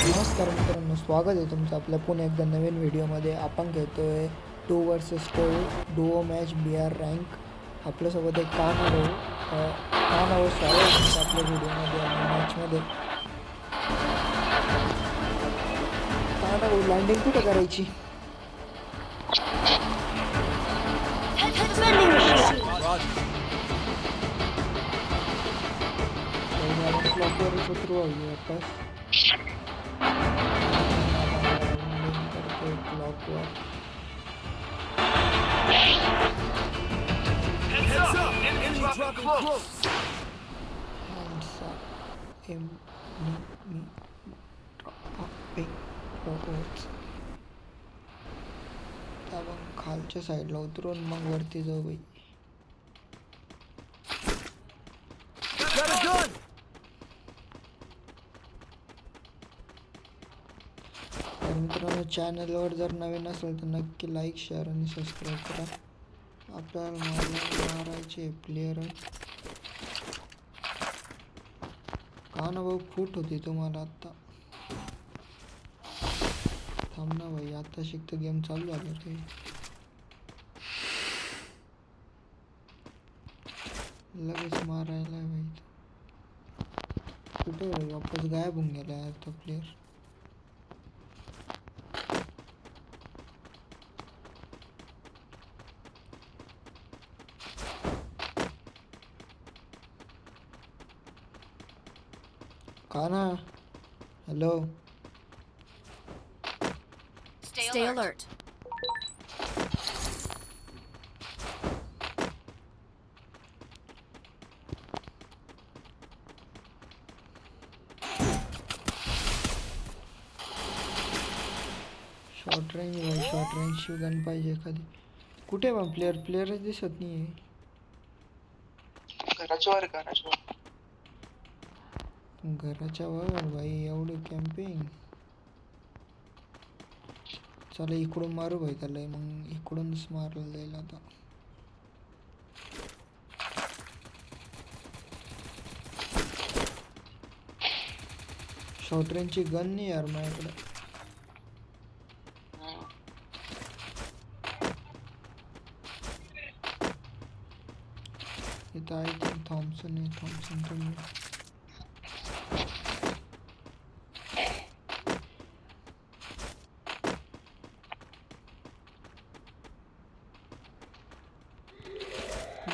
नमस्कार मित्रांनो, स्वागत आहे तुमचं आपल्या पुन्हा एकदा नवीन व्हिडिओमध्ये. आपण घेतोय 2 vs 2 Duo match BR rank. आपल्यासोबत एक कानाभाऊ स्वागत आहे तुमचं आपल्या व्हिडिओमध्ये आणि मॅचमध्ये. कानाभाऊ, लँडिंग कुठं करायची? आपण क्लॉकवरच उतरू वापस. करतोय क्लॉकवर. आपण खालच्या साईडला उतरून मग वरती जाऊ बाई. तर मित्रांनो, चॅनलवर जर नवीन असेल तर नक्की लाईक, शेअर आणि सबस्क्राईब करा. आपल्याला मारायचे प्लेयर. का ना भाऊ, फूट होती तुम्हाला आत्ता. थांब ना भाई, आता शिकतो गेम चालू झाला ते. लगेच मारायला भाई. कुठे भाई, वापस गायब होऊन गेला यार तो प्लेयर. काना, hello. Stay alert. Short range भाई, शॉर्ट रेंजची गन पाहिजे एखादी. कुठे बा प्लेयरच दिसत नाही आहे. घराच्या वर भाई, एवढी कॅम्पिंग. चला इकडून मारू भाई त्याला, मग इकडूनच मारलं जाईल आता. शॉर्ट रेंजची गन नाही यार माझ्याकडे. इथं आहे की थॉम्सन आहे. थॉम्सन तुम्ही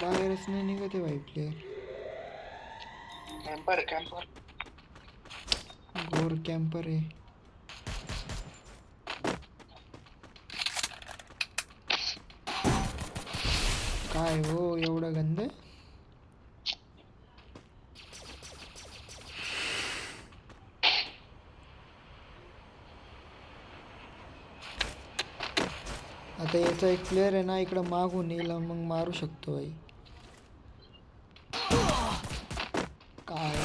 बाहेरच नाही निघते भाई प्लेयर. घोर कॅम्पर आहे. काय हो एवढा गंध. आता याचा एक प्लेयर आहे ना, इकडं मागून येईल मग मारू शकतो भाई. काय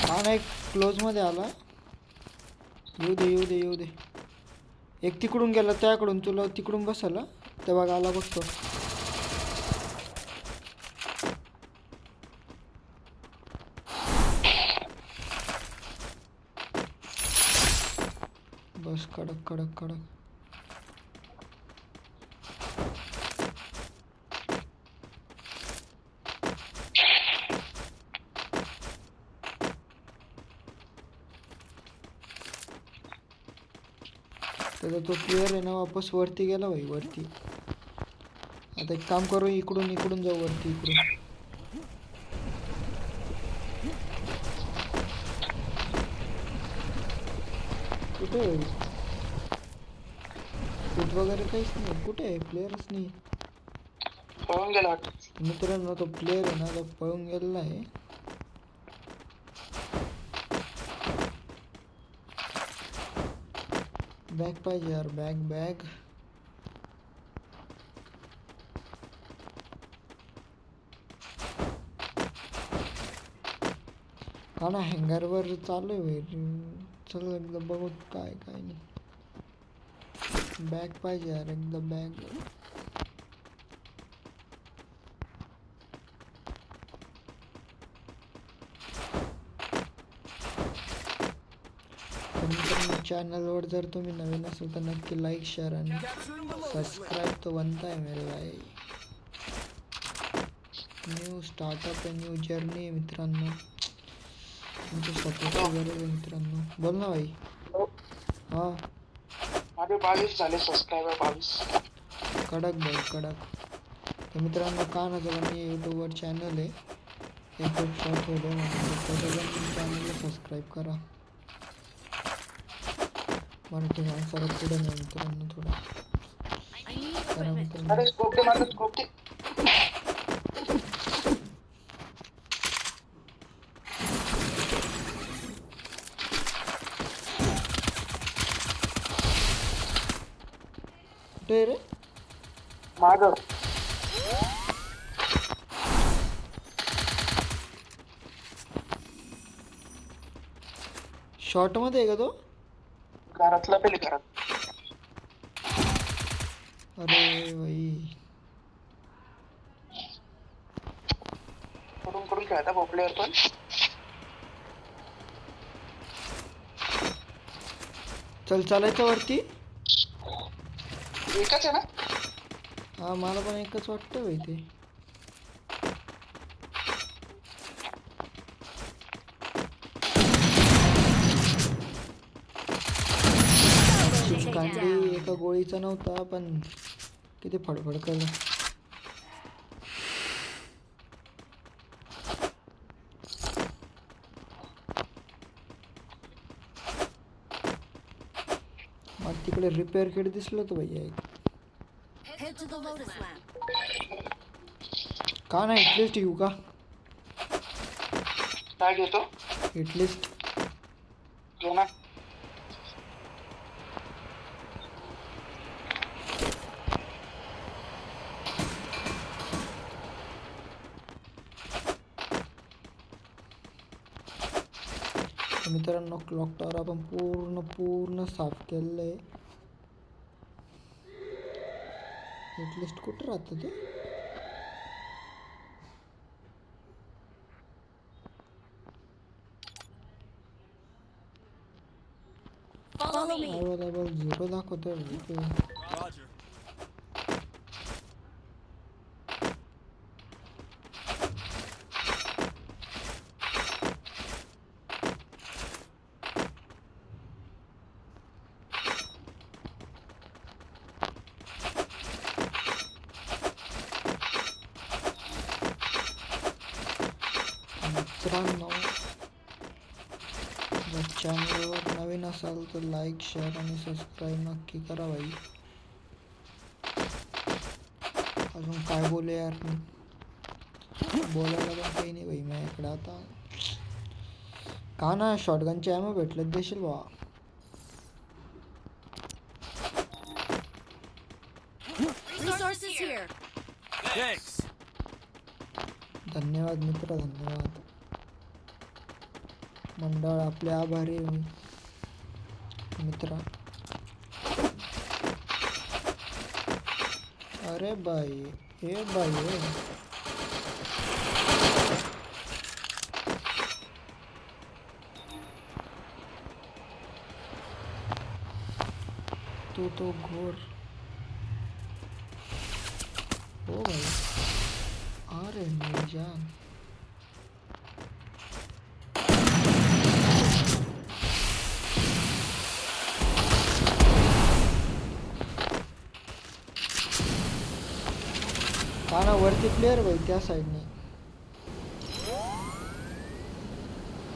हा ना, एक क्लोज मध्ये आला. येऊ दे. एक तिकडून गेला त्याकडून, तुला तिकडून बसला ते बघ, आला बघतो. बस कडक. त्याचा तो प्लेयर आहे ना, वापस वरती गेला भाई, वरती. आता एक काम करू, इकडून जाऊ वरती. इकडून कुठे आहे फूट वगैरे काहीच नाही. कुठे आहे प्लेयरच नाही. पळून गेला मित्रांनो, तो प्लेयर आहे ना, तो पळून गेलेला आहे. बॅग पाहिजे यार, बॅग. हा ना, हँगरवर चालू आहे. चल एकदा बघू काय नाही. बॅग पाहिजे यार, एकदा बॅग. मित्रांनो चॅनलवर जर तुम्ही नवीन असाल तर नक्की लाईक शेअर आणि सबस्क्राईब तो बनता है मेरे भाई. न्यू स्टार्टअप आहे, न्यू जर्नी आहे मित्रांनो. तुमच्या सपोर्टची गरज आहे मित्रांनो. बोल ना भाई. हां माझे 22 झाले सबस्क्रायबर 22. कडक भाई कडक. तर मित्रांनो कानाचं पण यूट्यूबवर चॅनल आहे, एक शॉर्ट व्हिडिओ त्याचं पण चॅनलला सबस्क्राईब करा. मराठी माणसाला पुढे नाही मित्रांनो थोडं I need करा equipment. मित्रांनो. अरे स्कोप दे मला स्कोप दे. कुठे आहे रे? माग शॉर्टमध्ये आहे का तो? घरातला पहिले घरात. अरे भाई करून खेळता भोपल्यावर पण. चल चालायचं वरती. एकच आहे ना. हा मला पण एकच वाटतं भाई ते. कांडी एका गोळीचा नव्हता पण किती फडफड केलं. मला तिकडे रिपेअर किट दिसलं होतं भैया एक. Head to the Lotus Lamp. का नाही हिटलिस्ट घेऊ का? काय घेतो हिटलिस्ट घे ना. मित्रांनो क्लॉक टॉवर आपण पूर्ण साफ केलेलं आहे. हिटलिस्ट कुठं राहतं ते? Follow me. अवेलेबल 0 दाखवतोय ते. Roger. मित्रांनो जर चॅनलवर नवीन असाल तर लाईक शेअर आणि सबस्क्राईब नक्की करा भाई. अजून काय बोलू यार मी, बोलायला पण काही नाही भाई माझ्याकडे आता. का ना शॉटगनचे ॲमो भेटलेत देशील बा. Resources here. Thanks. धन्यवाद मित्र धन्यवाद. मंडळ आपले आभारी आहे मित्र. अरे भाई हे भाई हे. तू तो घोर हो भाई. अरे मेरी जान. हा ना वरती प्लेअर भाई त्या साईडने.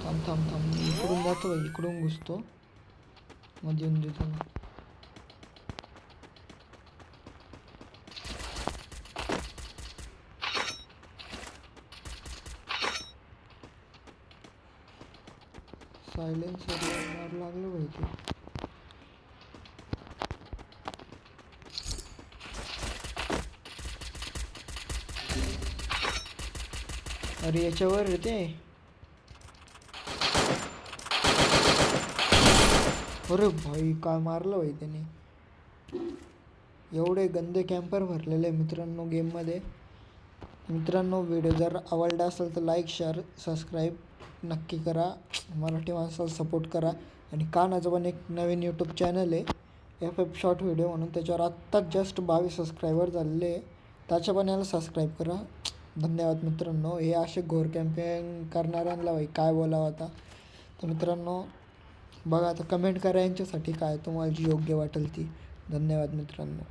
थांब थांब थांब मी इकडून जातो भाई, इकडून घुसतो मग येऊन देतो ना. सायलेन्सर मार लागलं भाई ते. अरे याच्यावर रे ते. अरे भाई काय मारलं भाई त्याने. एवढे गंदे कॅम्पर भरलेले मित्रांनो गेममध्ये. मित्रांनो व्हिडिओ जर आवडला असेल तर लाईक शेअर सबस्क्राईब नक्की करा, मराठी माणसाला सपोर्ट करा. आणि कानाचं पण एक नवीन यूट्यूब चॅनल आहे FF शॉर्ट व्हिडिओ म्हणून, त्याच्यावर आत्ताच जस्ट 22 सबस्क्रायबर झालेले आहे. त्याच्या पण याला सबस्क्राईब करा. धन्यवाद मित्रांनो. हे असे घोर कॅम्पेन करणाऱ्यांना भाई काय बोलावं आता. तर मित्रांनो बघा आता कमेंट करा यांच्यासाठी काय तुम्हाला जी योग्य वाटेल ती. धन्यवाद मित्रांनो.